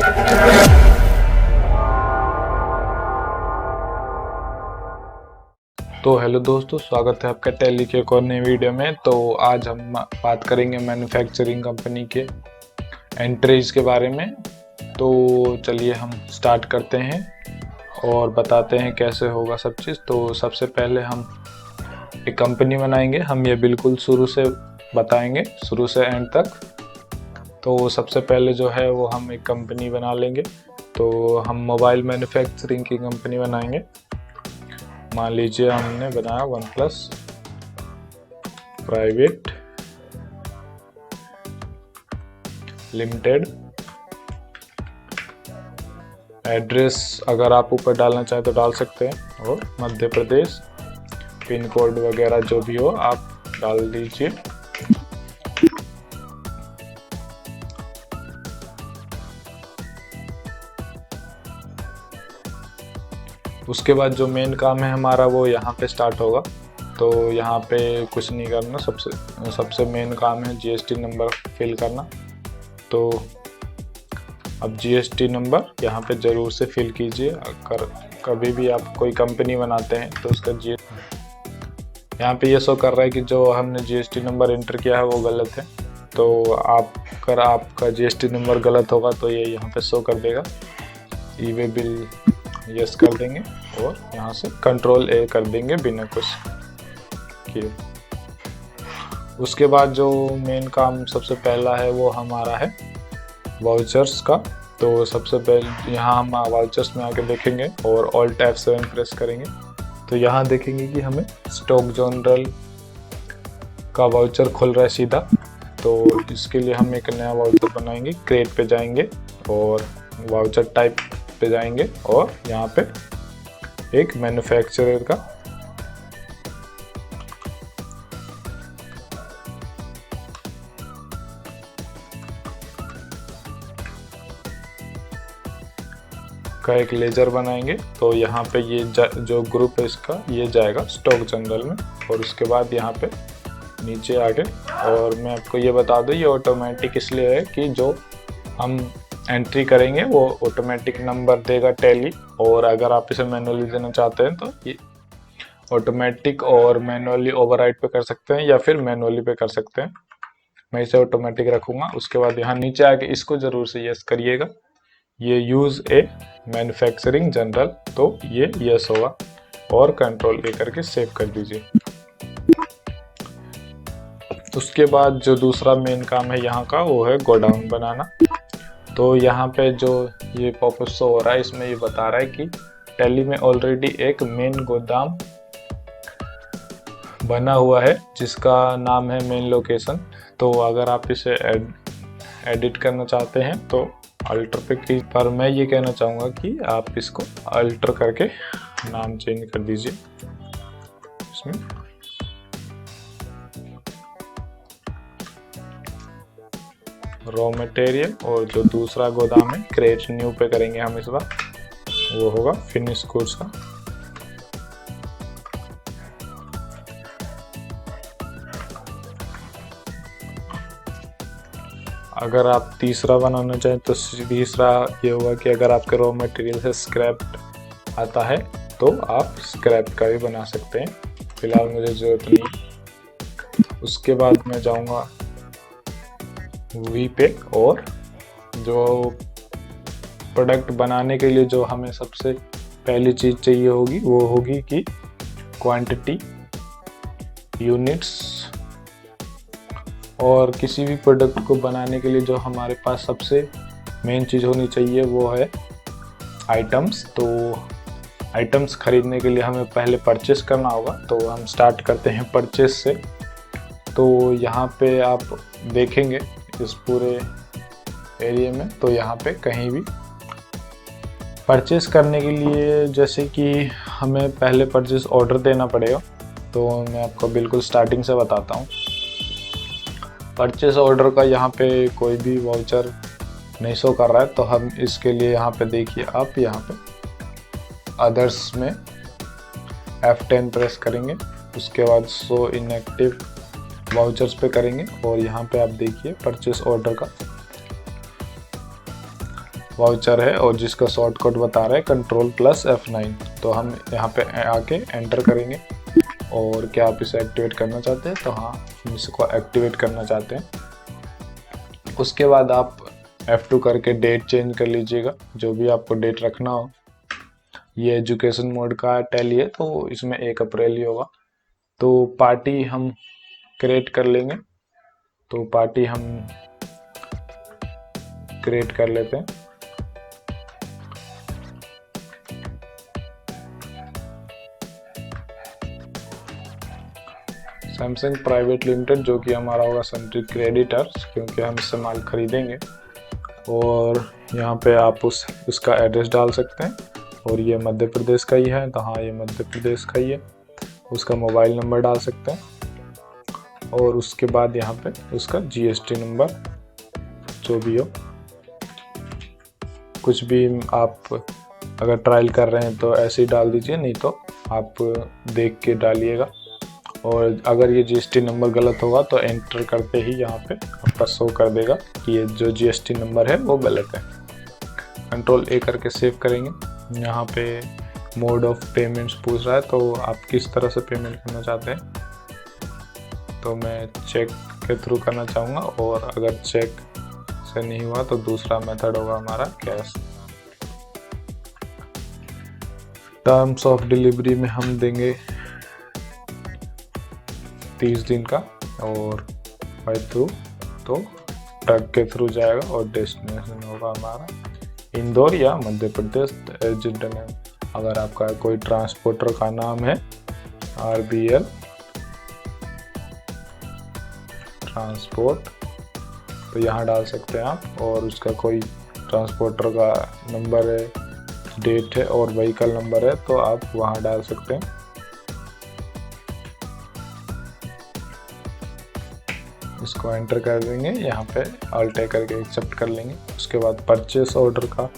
तो हेलो दोस्तों, स्वागत है आपका टैली के एक और नई वीडियो में। तो आज हम बात करेंगे मैन्युफैक्चरिंग कंपनी के एंट्रीज के बारे में। तो चलिए हम स्टार्ट करते हैं और बताते हैं कैसे होगा सब चीज़। तो सबसे पहले हम एक कंपनी बनाएंगे। हम ये बिल्कुल शुरू से बताएंगे, शुरू से एंड तक। तो सबसे पहले जो है वो हम एक कंपनी बना लेंगे। तो हम मोबाइल मैन्युफैक्चरिंग की कंपनी बनाएंगे। मान लीजिए हमने बनाया one plus private limited. Address अगर आप ऊपर डालना चाहें तो डाल सकते हैं, और मध्य प्रदेश, पिन कोड वगैरह जो भी हो आप डाल दीजिए। उसके बाद जो मेन काम है हमारा वो यहाँ पे स्टार्ट होगा। तो यहाँ पे कुछ नहीं करना, सबसे मेन काम है जीएसटी नंबर फिल करना। तो अब जीएसटी नंबर यहाँ पे ज़रूर से फिल कीजिए। अगर कभी भी आप कोई कंपनी बनाते हैं तो उसका यहाँ पे ये शो कर रहा है कि जो हमने जीएसटी नंबर एंटर किया है वो गलत है। तो अगर आपका जीएसटी नंबर गलत होगा तो ये यहाँ पे शो कर देगा। ई वे बिल यस कर देंगे और यहाँ से कंट्रोल ए कर देंगे बिना कुछ किए। उसके बाद जो मेन काम सबसे पहला है वो हमारा है वाउचर्स का। तो सबसे पहले यहाँ हम वाउचर्स में आके देखेंगे और ऑल्ट F7 प्रेस करेंगे। तो यहाँ देखेंगे कि हमें स्टॉक जनरल का वाउचर खुल रहा है सीधा। तो इसके लिए हम एक नया वाउचर बनाएंगे। क्रिएट पे जाएंगे और वाउचर टाइप पे जाएंगे और यहाँ पे एक मैन्युफैक्चरर का एक लेजर बनाएंगे। तो यहाँ पे ये जो ग्रुप है इसका ये जाएगा स्टॉक जनरल में। और उसके बाद यहाँ पे नीचे आके, और मैं आपको ये बता दूँ ये ऑटोमेटिक इसलिए है कि जो हम एंट्री करेंगे वो ऑटोमेटिक नंबर देगा टैली। और अगर आप इसे मैनुअली देना चाहते हैं तो ये ऑटोमेटिक और मैनुअली ओवरराइड पे कर सकते हैं या फिर मैनुअली पे कर सकते हैं। मैं इसे ऑटोमेटिक रखूँगा। उसके बाद यहाँ नीचे आके इसको ज़रूर से यस करिएगा, ये यूज़ ए मैन्युफैक्चरिंग जनरल। तो ये यस होगा और कंट्रोल ए करके सेव कर दीजिए। उसके बाद जो दूसरा मेन काम है यहाँ का वो है गोडाउन बनाना। तो यहाँ पे जो ये पॉपअप शो हो रहा है इसमें ये बता रहा है कि टैली में ऑलरेडी एक मेन गोदाम बना हुआ है जिसका नाम है मेन लोकेशन। तो अगर आप इसे एडिट करना चाहते हैं तो अल्टर पे क्लिक, पर मैं ये कहना चाहूँगा कि आप इसको अल्टर करके नाम चेंज कर दीजिए इसमें। रॉ मटेरियल और जो दूसरा गोदाम है क्रिएट न्यू पे करेंगे हम इस बार, वो होगा फिनिश गुड्स का। अगर आप तीसरा बनाना चाहें तो तीसरा ये होगा कि अगर आपके रॉ मटेरियल से स्क्रैप आता है तो आप स्क्रैप का भी बना सकते हैं। फिलहाल मुझे ज़रूरत नहीं। उसके बाद मैं जाऊंगा वी पे, और जो प्रोडक्ट बनाने के लिए जो हमें सबसे पहली चीज़ चाहिए होगी वो होगी कि क्वांटिटी, यूनिट्स। और किसी भी प्रोडक्ट को बनाने के लिए जो हमारे पास सबसे मेन चीज़ होनी चाहिए वो है आइटम्स। तो आइटम्स खरीदने के लिए हमें पहले परचेस करना होगा। तो हम स्टार्ट करते हैं परचेस से। तो यहाँ पे आप देखेंगे इस पूरे एरिया में, तो यहाँ पे कहीं भी परचेस करने के लिए जैसे कि हमें पहले परचेस ऑर्डर देना पड़ेगा। तो मैं आपको बिल्कुल स्टार्टिंग से बताता हूँ। परचेस ऑर्डर का यहाँ पे कोई भी वाउचर नहीं शो कर रहा है, तो हम इसके लिए यहाँ पे देखिए, आप यहाँ पे अदर्स में F10 प्रेस करेंगे। उसके बाद शो इनएक्टिव वाउचर्स पे करेंगे और यहाँ पे आप देखिए परचेस ऑर्डर का वाउचर है और जिसका शॉर्टकट बता रहा है Ctrl+F9। तो हम यहाँ पे आके एंटर करेंगे। और क्या आप इसे एक्टिवेट करना चाहते हैं? तो हाँ, हम इसको एक्टिवेट करना चाहते हैं। उसके बाद आप F2 करके डेट चेंज कर लीजिएगा, जो भी आपको डेट रखना हो। ये एजुकेशन मोड का टैली है तो इसमें 1 अप्रैल ही होगा। तो पार्टी हम क्रिएट कर लेंगे। तो पार्टी हम क्रिएट कर लेते हैं। सैमसंग प्राइवेट लिमिटेड, जो कि हमारा होगा सन्ट्री क्रेडिटर्स, क्योंकि हम इससे माल खरीदेंगे। और यहाँ पे आप उसका एड्रेस डाल सकते हैं। और ये मध्य प्रदेश का ही है, तो हाँ ये मध्य प्रदेश का ही है। उसका मोबाइल नंबर डाल सकते हैं। और उसके बाद यहाँ पे उसका GST नंबर जो भी हो, कुछ भी आप अगर ट्रायल कर रहे हैं तो ऐसे ही डाल दीजिए, नहीं तो आप देख के डालिएगा। और अगर ये GST नंबर गलत होगा तो एंटर करते ही यहाँ पे आपका शो कर देगा कि ये जो GST नंबर है वो गलत है। Ctrl+A करके सेव करेंगे। यहाँ पे मोड ऑफ पेमेंट्स पूछ रहा है, तो आप किस तरह से पेमेंट करना चाहते हैं? तो मैं चेक के थ्रू करना चाहूँगा, और अगर चेक से नहीं हुआ तो दूसरा मेथड होगा हमारा कैश। टर्म्स ऑफ डिलीवरी में हम देंगे 30 दिन का, और बाय थ्रू तो ट्रक के थ्रू जाएगा, और डेस्टिनेशन होगा हमारा इंदौर या मध्य प्रदेश। एजेंट नेम, अगर आपका कोई ट्रांसपोर्टर का नाम है RBL ट्रांसपोर्ट, तो यहाँ डाल सकते हैं आप। और उसका कोई ट्रांसपोर्टर का नंबर है, डेट है और व्हीकल नंबर है, तो आप वहाँ डाल सकते हैं। इसको एंटर कर देंगे। यहाँ पे ऑल टेक करके एक्सेप्ट कर लेंगे। उसके बाद परचेस ऑर्डर का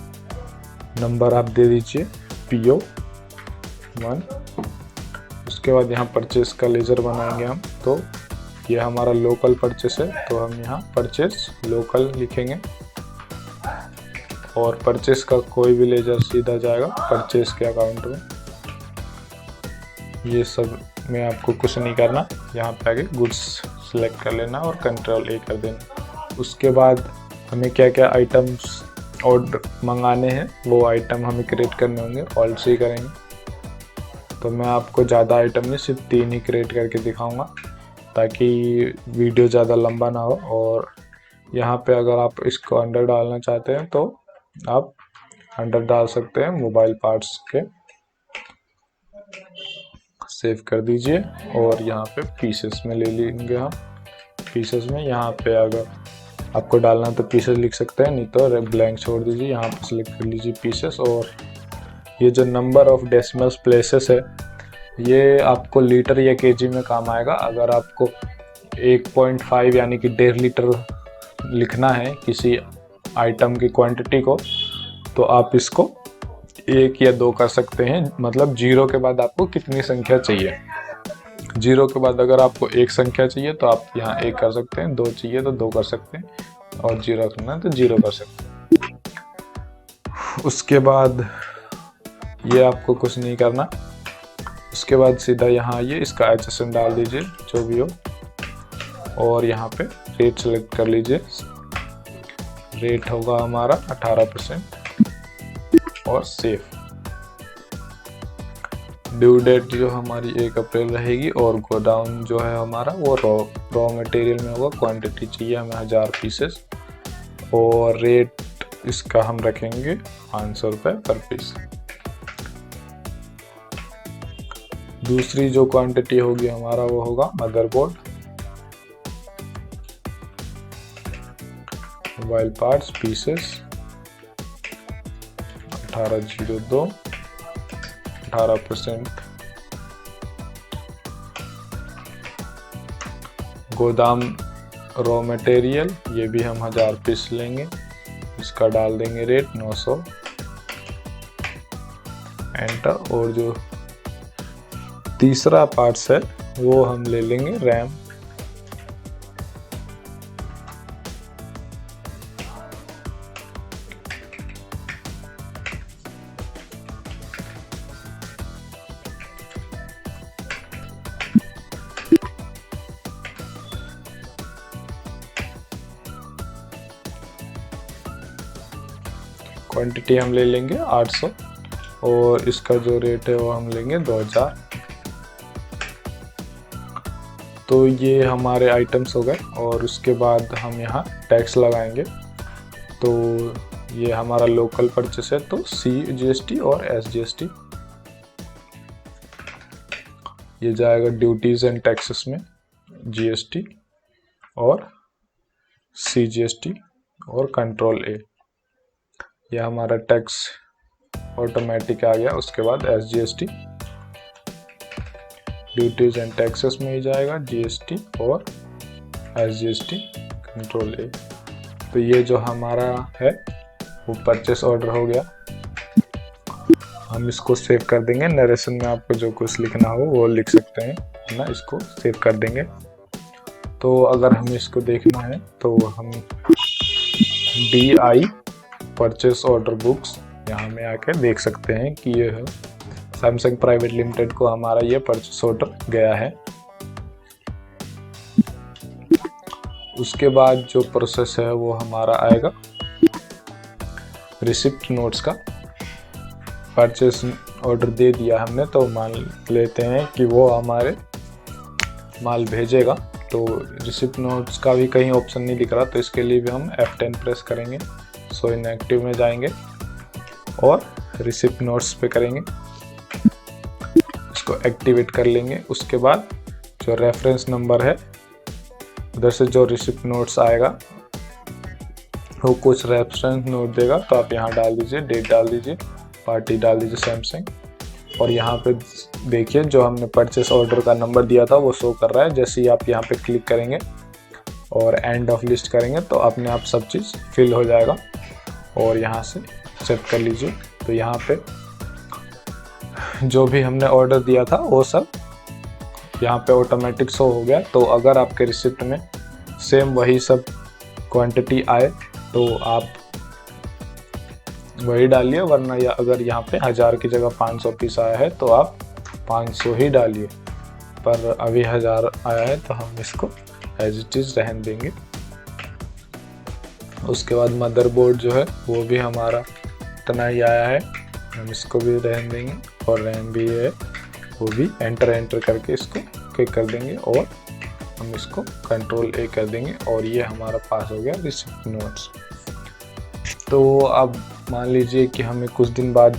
नंबर आप दे दीजिए PO1। उसके बाद यहाँ परचेस का लेजर बनाएंगे हम। तो ये हमारा लोकल परचेस है, तो हम यहाँ परचेस लोकल लिखेंगे। और परचेस का कोई भी लेजर सीधा जाएगा परचेस के अकाउंट में। ये सब में आपको कुछ नहीं करना। यहाँ पे आगे गुड्स सेलेक्ट कर लेना और Ctrl+A कर देना। उसके बाद हमें क्या क्या आइटम्स ऑर्डर मंगाने हैं वो आइटम हमें क्रिएट करने होंगे। ऑल सी करेंगे। तो मैं आपको ज़्यादा आइटम नहीं, सिर्फ 3 ही क्रिएट करके दिखाऊंगा, ताकि वीडियो ज़्यादा लंबा ना हो। और यहाँ पे अगर आप इसको अंडर डालना चाहते हैं तो आप अंडर डाल सकते हैं मोबाइल पार्ट्स के। सेव कर दीजिए। और यहाँ पे पीसेस में ले लेंगे हम। पीसेस में यहाँ पे अगर आपको डालना तो पीसेस लिख सकते हैं, नहीं तो ब्लैंक छोड़ दीजिए। यहाँ पे सिलेक्ट कर लीजिए पीसेस। और ये जो नंबर ऑफ डेसिमल्स प्लेसेस है, ये आपको लीटर या केजी में काम आएगा। अगर आपको 1.5 यानी कि 1.5 लीटर लिखना है किसी आइटम की क्वांटिटी को, तो आप इसको 1 या 2 कर सकते हैं। मतलब 0 के बाद आपको कितनी संख्या चाहिए। 0 के बाद अगर आपको 1 संख्या चाहिए तो आप यहाँ 1 कर सकते हैं, 2 चाहिए तो 2 कर सकते हैं, और 0 करना है तो 0 कर सकते हैं। उसके बाद ये आपको कुछ नहीं करना। उसके बाद सीधा यहाँ आइए, इसका HSN डाल दीजिए जो भी हो, और यहाँ पे रेट सेलेक्ट कर लीजिए। रेट होगा हमारा 18% और सेफ। ड्यू डेट जो हमारी 1 अप्रैल रहेगी। और गोडाउन जो है हमारा वो रॉ मटेरियल में होगा। क्वांटिटी चाहिए हमें 1000 पीसेस। और रेट इसका हम रखेंगे 500 रुपये पर पीस। दूसरी जो क्वांटिटी होगी हमारा वो होगा मदरबोर्ड, मोबाइल पार्ट्स पीसेस 1802 18%। गोदाम रॉ मटेरियल, ये भी हम 1000 पीस लेंगे। इसका डाल देंगे रेट 900, एंटर। और जो तीसरा पार्ट्स है वो हम ले लेंगे रैम, क्वांटिटी हम ले लेंगे 800 और इसका जो रेट है वो हम लेंगे 2000। तो ये हमारे आइटम्स हो गए और उसके बाद हम यहाँ टैक्स लगाएंगे। तो ये हमारा लोकल परचेस है तो CGST और SGST, ये जाएगा ड्यूटीज़ एंड टैक्सेस में GST और CGST और कंट्रोल A, ये हमारा टैक्स ऑटोमेटिक आ गया। उसके बाद SGST, ड्यूटीज एंड टैक्सेस में ही जाएगा GST और SGST कंट्रोल A। तो ये जो हमारा है वो परचेस ऑर्डर हो गया। हम इसको सेव कर देंगे। नरेशन में आपको जो कुछ लिखना हो वो लिख सकते हैं ना, इसको सेव कर देंगे। तो अगर हमें इसको देखना है तो हम DI परचेस ऑर्डर बुक्स यहाँ में आके देख सकते हैं कि ये है सैमसंग प्राइवेट लिमिटेड को हमारा ये परचेस ऑर्डर गया है। उसके बाद जो प्रोसेस है वो हमारा आएगा रिसिप्ट नोट्स का। परचेस ऑर्डर दे दिया हमने तो मान लेते हैं कि वो हमारे माल भेजेगा। तो रिसिप्ट नोट्स का भी कहीं ऑप्शन नहीं दिख रहा, तो इसके लिए भी हम F10 प्रेस करेंगे। सो इनएक्टिव में जाएंगे और रिसिप्ट नोट्स पे करेंगे, इसको एक्टिवेट कर लेंगे। उसके बाद जो रेफरेंस नंबर है उधर से जो रिसिप्ट नोट्स आएगा वो कुछ रेफरेंस नोट देगा, तो आप यहाँ डाल दीजिए, डेट डाल दीजिए, पार्टी डाल दीजिए सैमसंग, और यहाँ पे देखिए जो हमने परचेस ऑर्डर का नंबर दिया था वो शो कर रहा है। जैसे ही आप यहाँ पे क्लिक करेंगे और एंड ऑफ लिस्ट करेंगे तो अपने आप सब चीज़ फिल हो जाएगा। और यहाँ से चेक कर लीजिए तो यहाँ पे जो भी हमने ऑर्डर दिया था वो सब यहाँ पे ऑटोमेटिक शो हो गया। तो अगर आपके रिसिप्ट में सेम वही सब क्वांटिटी आए तो आप वही डालिए, वरना या अगर यहाँ पे 1000 की जगह 500 पीस आया है तो आप 500 ही डालिए। पर अभी 1000 आया है तो हम इसको एज इट इज़ रहने देंगे। उसके बाद मदरबोर्ड जो है वो भी हमारा इतना ही आया है, हम इसको भी रहने देंगे। और रैम भी है वो भी एंटर करके इसको क्लिक कर देंगे और हम इसको कंट्रोल A कर देंगे और ये हमारा पास हो गया रिसिप्ट नोट्स। तो अब मान लीजिए कि हमें कुछ दिन बाद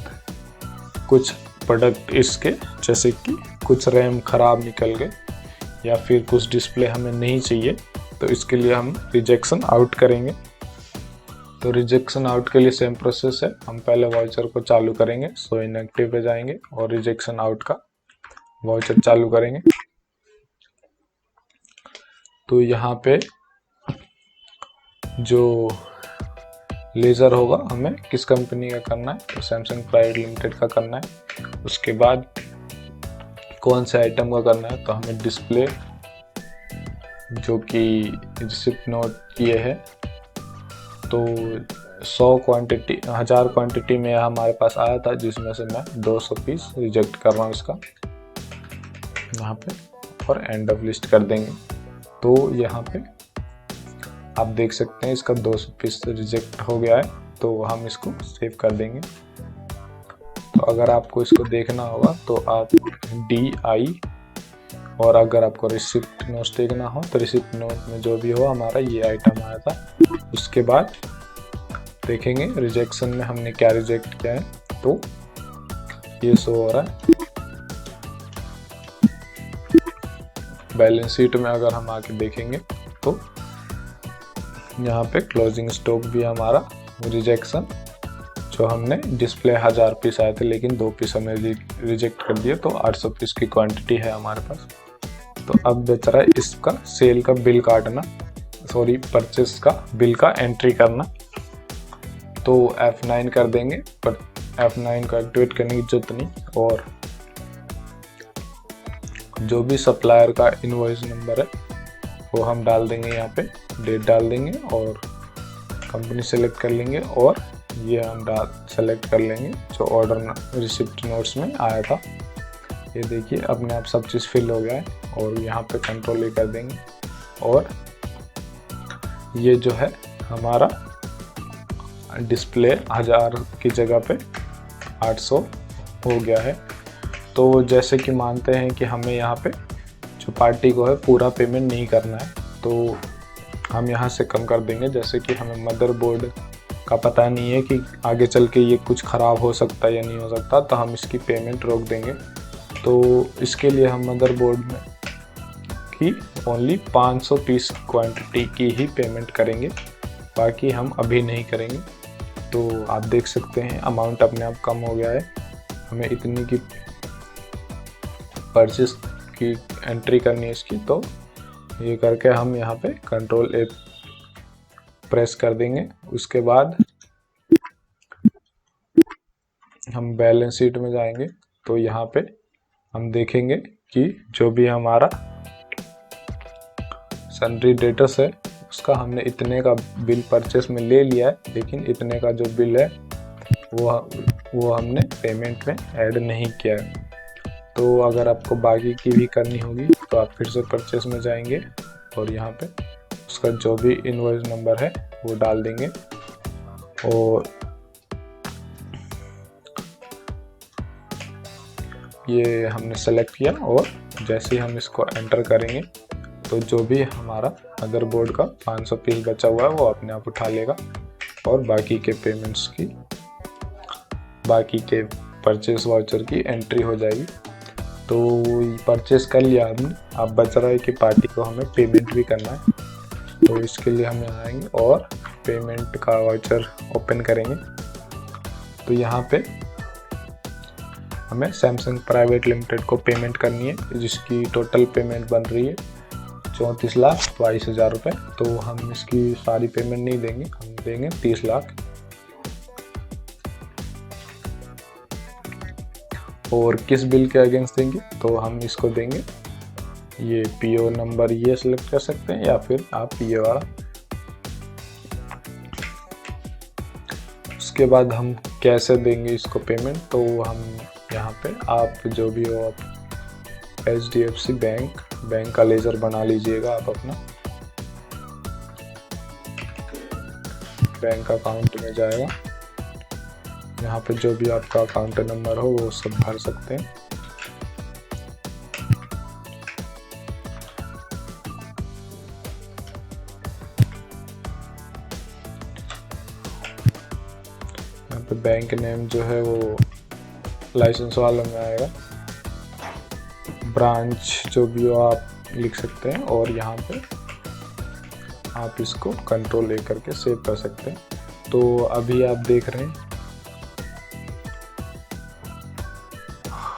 कुछ प्रोडक्ट इसके जैसे कि कुछ रैम ख़राब निकल गए या फिर कुछ डिस्प्ले हमें नहीं चाहिए, तो इसके लिए हम रिजेक्शन आउट करेंगे। तो रिजेक्शन आउट के लिए सेम प्रोसेस है, हम पहले वाउचर को चालू करेंगे। सो इनएक्टिव पे जाएंगे और रिजेक्शन आउट का वाउचर चालू करेंगे। तो यहाँ पे जो लेज़र होगा हमें किस कंपनी का करना है, तो सैमसंग प्राइवेट लिमिटेड का करना है। उसके बाद कौन से आइटम का करना है, तो हमें डिस्प्ले जो कि रिसिप्ट नोट ये है, तो 1000 क्वांटिटी में हमारे पास आया था, जिसमें से मैं 200 पीस रिजेक्ट कर रहा हूँ इसका यहाँ पे, और एंड ऑफ लिस्ट कर देंगे। तो यहाँ पे आप देख सकते हैं इसका 200 पीस रिजेक्ट हो गया है, तो हम इसको सेव कर देंगे। तो अगर आपको इसको देखना होगा तो आप DI, और अगर आपको रिसिप्ट नोट देखना हो तो रिसिप्ट नोट में जो भी हो हमारा ये आइटम आया था, उसके बाद देखेंगे रिजेक्शन में हमने क्या रिजेक्ट किया है। तो ये शो हो रहा है। बैलेंस शीट में अगर हम आके देखेंगे तो यहाँ पे क्लोजिंग स्टॉक भी हमारा रिजेक्शन, जो हमने डिस्प्ले 1000 पीस आए थे लेकिन 2 पीस हमने रिजेक्ट कर दिए, तो 800 पीस की क्वांटिटी है हमारे पास। तो अब बच रहा है इसका सेल का बिल काटना, सॉरी परचेस का बिल का एंट्री करना। तो F9 कर देंगे, पर F9 को एक्टिवेट करने की जरूरत नहीं, और जो भी सप्लायर का इनवॉइस नंबर है वो हम डाल देंगे, यहाँ पे डेट डाल देंगे और कंपनी सेलेक्ट कर लेंगे, और ये हम सेलेक्ट कर लेंगे जो ऑर्डर रिसिप्ट नोट्स में आया था। ये देखिए अपने आप सब चीज़ फिल हो गया है, और यहाँ पे कंट्रोल A कर देंगे, और ये जो है हमारा डिस्प्ले 1000 की जगह पे 800 हो गया है। तो जैसे कि मानते हैं कि हमें यहाँ पे जो पार्टी को है पूरा पेमेंट नहीं करना है, तो हम यहाँ से कम कर देंगे। जैसे कि हमें मदरबोर्ड का पता नहीं है कि आगे चल के ये कुछ ख़राब हो सकता है या नहीं हो सकता, तो हम इसकी पेमेंट रोक देंगे। तो इसके लिए हम मदरबोर्ड में की ओनली 500 पीस क्वांटिटी की ही पेमेंट करेंगे, बाकी हम अभी नहीं करेंगे। तो आप देख सकते हैं अमाउंट अपने आप कम हो गया है। हमें इतनी की परचेस की एंट्री करनी है इसकी, तो ये करके हम यहाँ पे कंट्रोल ए प्रेस कर देंगे। उसके बाद हम बैलेंस शीट में जाएंगे, तो यहाँ पे हम देखेंगे कि जो भी हमारा सन्ड्री डेटर्स है उसका हमने इतने का बिल परचेस में ले लिया है, लेकिन इतने का जो बिल है वो हमने पेमेंट में ऐड नहीं किया है। तो अगर आपको बाकी की भी करनी होगी तो आप फिर से परचेस में जाएंगे और यहाँ पे उसका जो भी इनवॉइस नंबर है वो डाल देंगे। और ये हमने सेलेक्ट किया और जैसे ही हम इसको एंटर करेंगे तो जो भी हमारा मदरबोर्ड का 500 पीस बचा हुआ है वो अपने आप उठा लेगा और बाकी के पेमेंट्स की, बाकी के परचेस वाउचर की एंट्री हो जाएगी। तो परचेस कर लिया हमने, अब बच रहा है कि पार्टी को हमें पेमेंट भी करना है। तो इसके लिए हम यहाँ आएंगे और पेमेंट का वाउचर ओपन करेंगे। तो यहाँ पे हमें सैमसंग प्राइवेट लिमिटेड को पेमेंट करनी है, जिसकी टोटल पेमेंट बन रही है 34,22,000 रुपये। तो हम इसकी सारी पेमेंट नहीं देंगे, हम देंगे 30 लाख। और किस बिल के अगेंस्ट देंगे, तो हम इसको देंगे, ये पीओ नंबर ये सिलेक्ट कर सकते हैं या फिर आप ये वाला। उसके बाद हम कैसे देंगे इसको पेमेंट, तो हम यहाँ पे आप जो भी हो आप HDFC बैंक का लेजर बना लीजिएगा। आप अपना बैंक अकाउंट में जाएगा, यहाँ पे जो भी आपका अकाउंट नंबर हो वो सब भर सकते हैं। यहाँ पे बैंक नेम जो है वो लाइसेंस वालों में आएगा, ब्रांच जो भी हो आप लिख सकते हैं और यहाँ पे आप इसको कंट्रोल ए करके सेव कर सकते हैं। तो अभी आप देख रहे हैं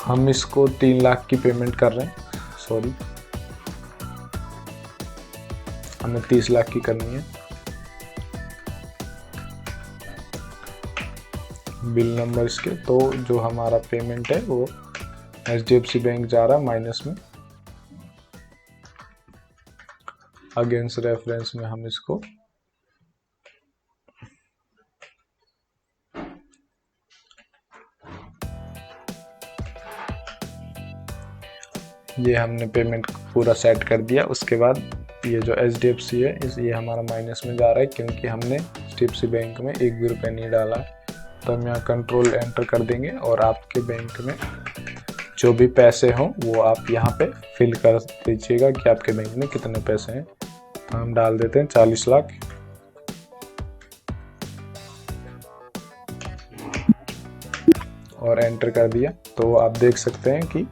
हम इसको 3 लाख की पेमेंट कर रहे हैं, सॉरी हमें 30 लाख की करनी है। बिल नंबर इसके, तो जो हमारा पेमेंट है वो HDFC बैंक जा रहा है माइनस में, अगेंस्ट रेफरेंस में हम इसको ये हमने पेमेंट पूरा सेट कर दिया। उसके बाद ये जो HDFC है ये हमारा माइनस में जा रहा है क्योंकि हमने HDFC बैंक में 1 भी रुपया नहीं डाला है। तो हम यहाँ कंट्रोल एंटर कर देंगे और आपके बैंक में जो भी पैसे हों वो आप यहाँ पे फिल कर दीजिएगा कि आपके बैंक में कितने पैसे हैं। तो हम डाल देते हैं 40 लाख। और एंटर कर दिया। तो आप देख सकते हैं कि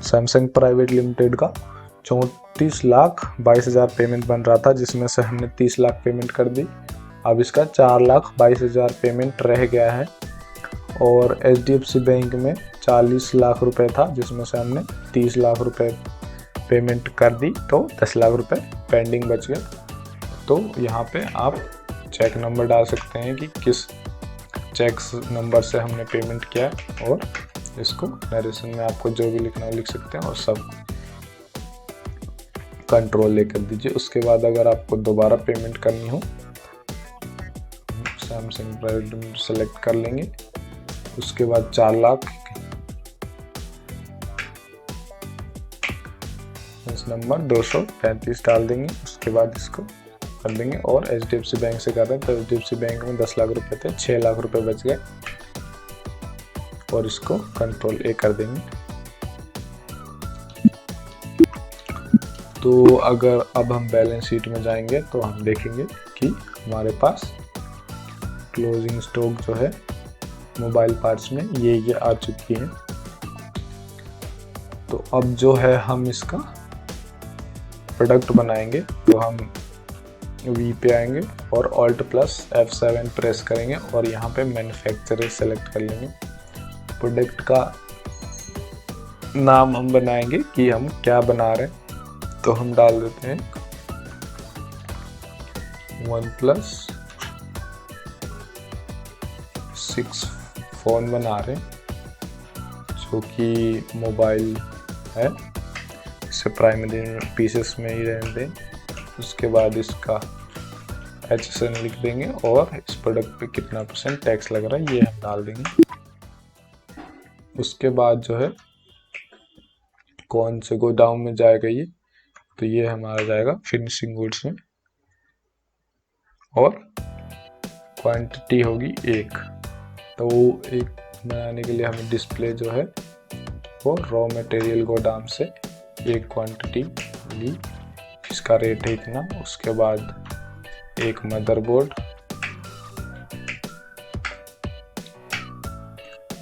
सैमसंग प्राइवेट लिमिटेड का 34,22,000 पेमेंट बन रहा था, जिसमें से हमने 30 लाख पेमेंट कर दी। अब इसका 4,22,000 पेमेंट रह गया है। और HDFC बैंक में 40 लाख रुपए था, जिसमें से हमने 30 लाख रुपए पेमेंट कर दी, तो 10 लाख रुपए पेंडिंग बच गए। तो यहाँ पे आप चेक नंबर डाल सकते हैं कि किस चेक नंबर से हमने पेमेंट किया है, और इसको नरेशन में आपको जो भी लिखना है लिख सकते हैं और सब कंट्रोल लेकर दीजिए। उसके बाद अगर आपको दोबारा पेमेंट करनी हो, सैमसंग प्राइवेट सेलेक्ट कर लेंगे। उसके बाद 4 लाख नंबर 235 डाल देंगे। उसके बाद इसको कर देंगे। और HDFC बैंक से कर रहे हैं तो HDFC बैंक में 10 लाख रुपए थे, 6 लाख रुपए बच गए और इसको कंट्रोल A कर देंगे। तो अगर अब हम बैलेंस शीट में जाएंगे तो हम देखेंगे कि हमारे पास क्लोजिंग स्टॉक जो है मोबाइल पार्ट्स में ये आ चुकी है। तो अब जो है हम इसका प्रोडक्ट बनाएंगे, तो हम V पे आएंगे और Alt+F7 प्रेस करेंगे और यहाँ पे मैन्युफैक्चरर सेलेक्ट कर लेंगे। प्रोडक्ट का नाम हम बनाएंगे कि हम क्या बना रहे हैं, तो हम डाल देते हैं OnePlus 6 फ़ोन बना रहे हैं जो कि मोबाइल है, इसे प्राइमरी पीसेस में ही रहने दें। उसके बाद इसका HSN लिख देंगे और इस प्रोडक्ट पे कितना % टैक्स लग रहा है ये हम डाल देंगे। उसके बाद जो है कौन से गोदाम में जाएगा ये, तो ये हमारा जाएगा फिनिशिंग गुड्स में और क्वांटिटी होगी 1। तो एक बनाने के लिए हमें डिस्प्ले जो है वो रॉ मटेरियल गोदाम से एक क्वांटिटी ली, इसका रेट है इतना। उसके बाद एक मदरबोर्ड,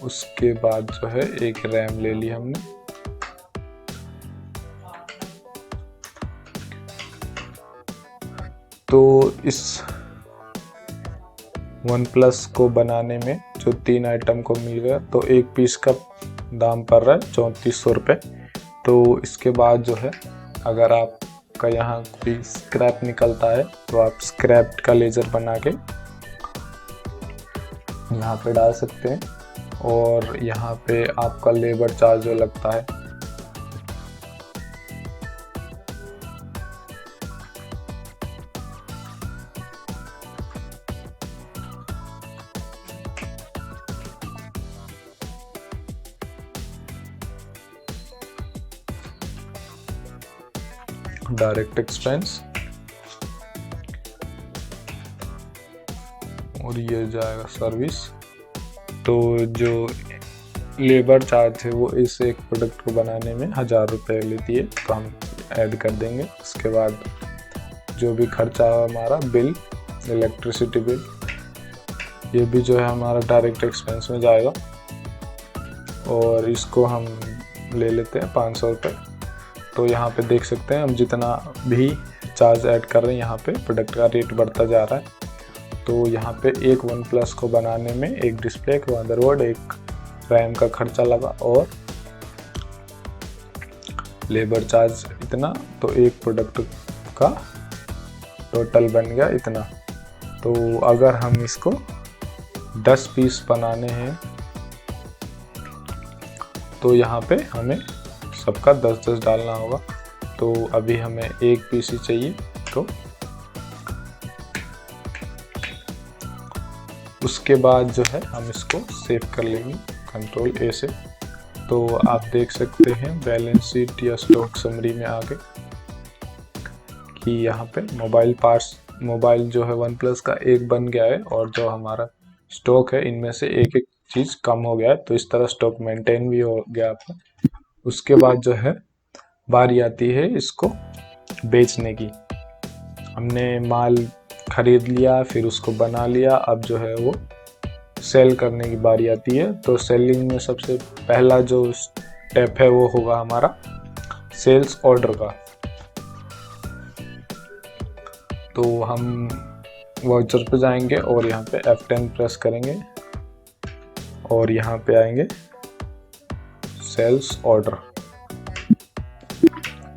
उसके बाद जो है एक रैम ले ली हमने, तो इस OnePlus को बनाने में जो 3 आइटम को मिल गया, तो एक पीस का दाम पड़ रहा है 3400 रुपये। तो इसके बाद जो है अगर आपका यहाँ कोई स्क्रैप निकलता है तो आप स्क्रैप का लेजर बना के यहाँ पे डाल सकते हैं और यहाँ पे आपका लेबर चार्ज जो लगता है डायरेक्ट एक्सपेंस और ये जाएगा सर्विस। तो जो लेबर चार्ज है वो इस एक प्रोडक्ट को बनाने में 1000 रुपये लेती है, तो हम ऐड कर देंगे। उसके बाद जो भी खर्चा हमारा बिल, इलेक्ट्रिसिटी बिल, ये भी जो है हमारा डायरेक्ट एक्सपेंस में जाएगा और इसको हम ले लेते हैं 500 रुपये। तो यहाँ पे देख सकते हैं हम जितना भी चार्ज ऐड कर रहे हैं यहाँ पे प्रोडक्ट का रेट बढ़ता जा रहा है। तो यहाँ पे एक OnePlus को बनाने में एक डिस्प्ले, एक मदरबोर्ड, एक रैम का खर्चा लगा और लेबर चार्ज इतना, तो एक प्रोडक्ट का टोटल बन गया इतना। तो अगर हम इसको 10 पीस बनाने हैं तो यहाँ पे हमें सबका 10-10 डालना होगा। तो अभी हमें एक पीस ही चाहिए, तो उसके बाद जो है हम इसको सेव कर लेंगे कंट्रोल A से। तो आप देख सकते हैं बैलेंस शीट या स्टॉक समरी में आगे कि यहाँ पे मोबाइल जो है OnePlus का एक बन गया है और जो हमारा स्टॉक है इनमें से एक एक चीज़ कम हो गया है। तो इस तरह स्टॉक मेंटेन भी हो गया आपका। उसके बाद जो है बारी आती है इसको बेचने की। हमने माल खरीद लिया, फिर उसको बना लिया, अब जो है वो सेल करने की बारी आती है। तो सेलिंग में सबसे पहला जो स्टेप है वो होगा हमारा सेल्स ऑर्डर का। तो हम वाउचर पे जाएंगे और यहाँ पे F10 प्रेस करेंगे और यहाँ पे आएंगे सेल्स ऑर्डर,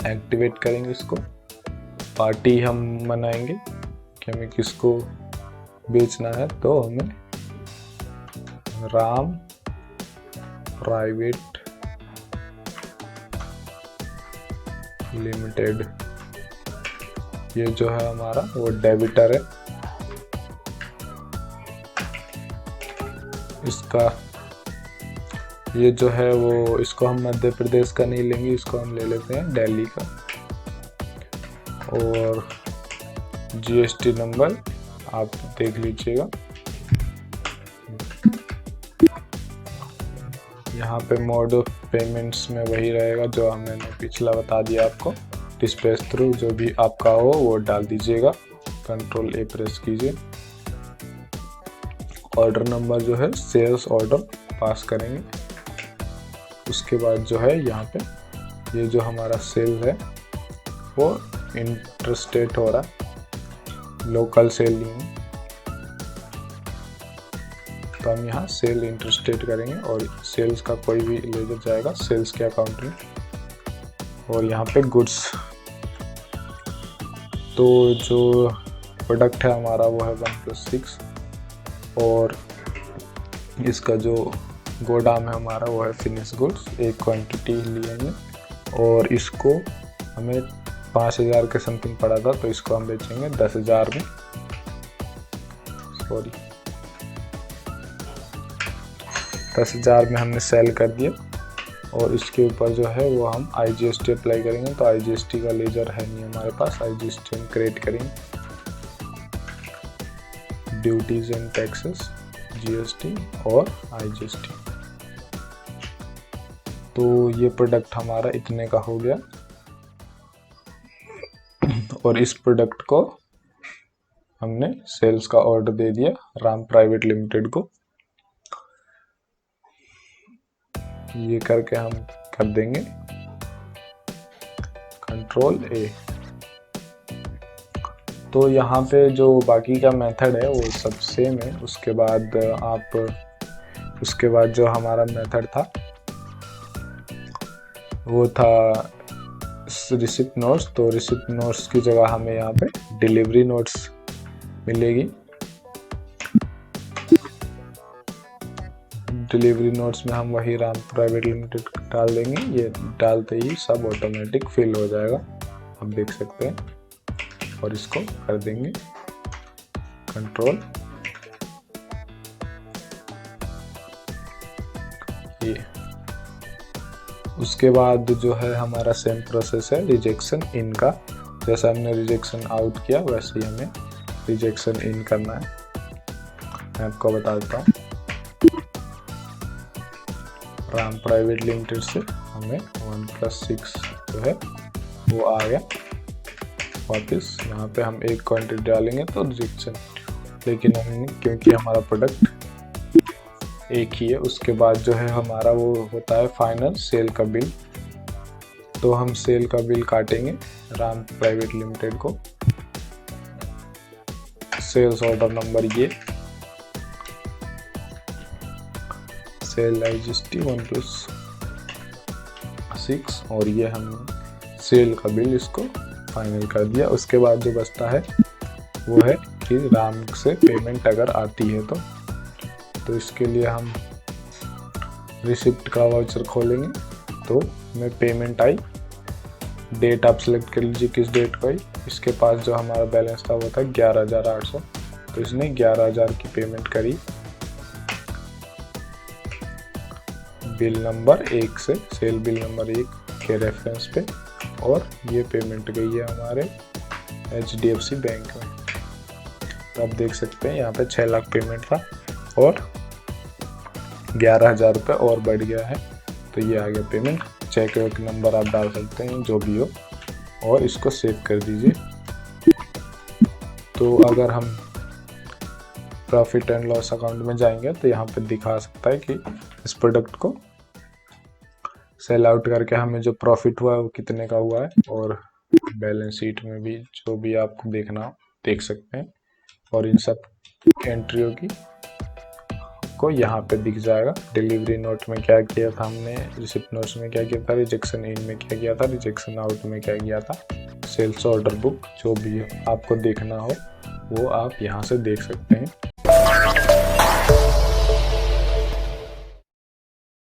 एक्टिवेट करेंगे इसको। पार्टी हम बनाएंगे कि हमें किसको बेचना है, तो हमें राम प्राइवेट लिमिटेड, ये जो है हमारा वो डेबिटर है। इसका ये जो है वो, इसको हम मध्य प्रदेश का नहीं लेंगे, इसको हम ले लेते हैं दिल्ली का। और जीएसटी नंबर आप देख लीजिएगा। यहाँ पे मोड ऑफ पेमेंट्स में वही रहेगा जो मैंने पिछला बता दिया आपको। डिस्पैच थ्रू जो भी आपका हो वो डाल दीजिएगा, कंट्रोल ए प्रेस कीजिए। ऑर्डर नंबर जो है सेल्स ऑर्डर पास करेंगे। उसके बाद जो है यहाँ पे ये जो हमारा सेल है वो इंटरस्टेट हो रहा है, लोकल सेल नहीं है, तो हम यहाँ सेल इंटरस्टेट करेंगे और सेल्स का कोई भी लेजर जाएगा सेल्स के अकाउंट में। और यहाँ पे गुड्स, तो जो प्रोडक्ट है हमारा वो है 1+6 और इसका जो गोदाम है हमारा वो है फिनिश गुड्स। एक क्वांटिटी लेंगे और इसको हमें 5000 के समथिंग पड़ा था, तो इसको हम बेचेंगे 10,000 में। सॉरी 10,000 में हमने सेल कर दिया और इसके ऊपर जो है वो हम IGST अप्लाई करेंगे। तो IGST का लेजर है नहीं हमारे पास, IGST हम क्रिएट करेंगे। ड्यूटीज एंड टैक्सेस, GST और IGST। तो ये प्रोडक्ट हमारा इतने का हो गया और इस प्रोडक्ट को हमने सेल्स का ऑर्डर दे दिया राम प्राइवेट लिमिटेड को। ये करके हम कर देंगे कंट्रोल ए। तो यहाँ पे जो बाकी का मेथड है वो सब सेम है। उसके बाद जो हमारा मेथड था वो था रिसिप्ट नोट्स। तो रिसिप्ट नोट्स की जगह हमें यहाँ पे डिलीवरी नोट्स मिलेगी। डिलीवरी नोट्स में हम वही राम प्राइवेट लिमिटेड डाल देंगे। ये डालते ही सब ऑटोमेटिक फिल हो जाएगा, आप देख सकते हैं। और इसको कर देंगे कंट्रोल ये। उसके बाद जो है हमारा सेम प्रोसेस है रिजेक्शन इन का। जैसा हमने रिजेक्शन आउट किया वैसे ही हमें रिजेक्शन इन करना है। मैं आपको बता देता हूँ, राम प्राइवेट लिमिटेड से हमें 1+6 जो है वो आ गया वापस। यहाँ पे हम एक क्वांटिटी डालेंगे तो रिजेक्शन, लेकिन हमने क्योंकि हमारा प्रोडक्ट एक ही है। उसके बाद जो है हमारा वो होता है फाइनल सेल का बिल। तो हम सेल का बिल काटेंगे राम प्राइवेट लिमिटेड को। सेल्स ऑर्डर नंबर ये सेल IGST 1+6 और ये हम सेल का बिल इसको फाइनल कर दिया। उसके बाद जो बचता है वो है कि राम से पेमेंट अगर आती है तो इसके लिए हम रिसिप्ट का वाउचर खोलेंगे। तो हमें पेमेंट आई, डेट आप सेलेक्ट कर लीजिए किस डेट को आई। इसके पास जो हमारा बैलेंस था वो था 11,800, तो इसने 11,000 की पेमेंट करी बिल नंबर 1 से, सेल बिल नंबर 1 के रेफरेंस पे। और ये पेमेंट गई है हमारे HDFC बैंक में। तो आप देख सकते हैं यहाँ पे 6 लाख पेमेंट था और 11,000 रुपये और बढ़ गया है। तो ये आ गया पेमेंट। चेक वेक नंबर आप डाल सकते हैं जो भी हो और इसको सेव कर दीजिए। तो अगर हम प्रॉफिट एंड लॉस अकाउंट में जाएंगे तो यहाँ पे दिखा सकता है कि इस प्रोडक्ट को सेल आउट करके हमें जो प्रॉफिट हुआ है वो कितने का हुआ है। और बैलेंस शीट में भी जो भी आपको देखना हो देख सकते हैं। और इन सब एंट्रियों की को यहाँ पे दिख जाएगा। डिलीवरी नोट में क्या किया था हमने, रिसिप्ट नोट्स में क्या किया था, रिजेक्शन इन में क्या किया था, रिजेक्शन आउट में क्या किया था, सेल्स ऑर्डर बुक जो भी आपको देखना हो वो आप यहाँ से देख सकते हैं।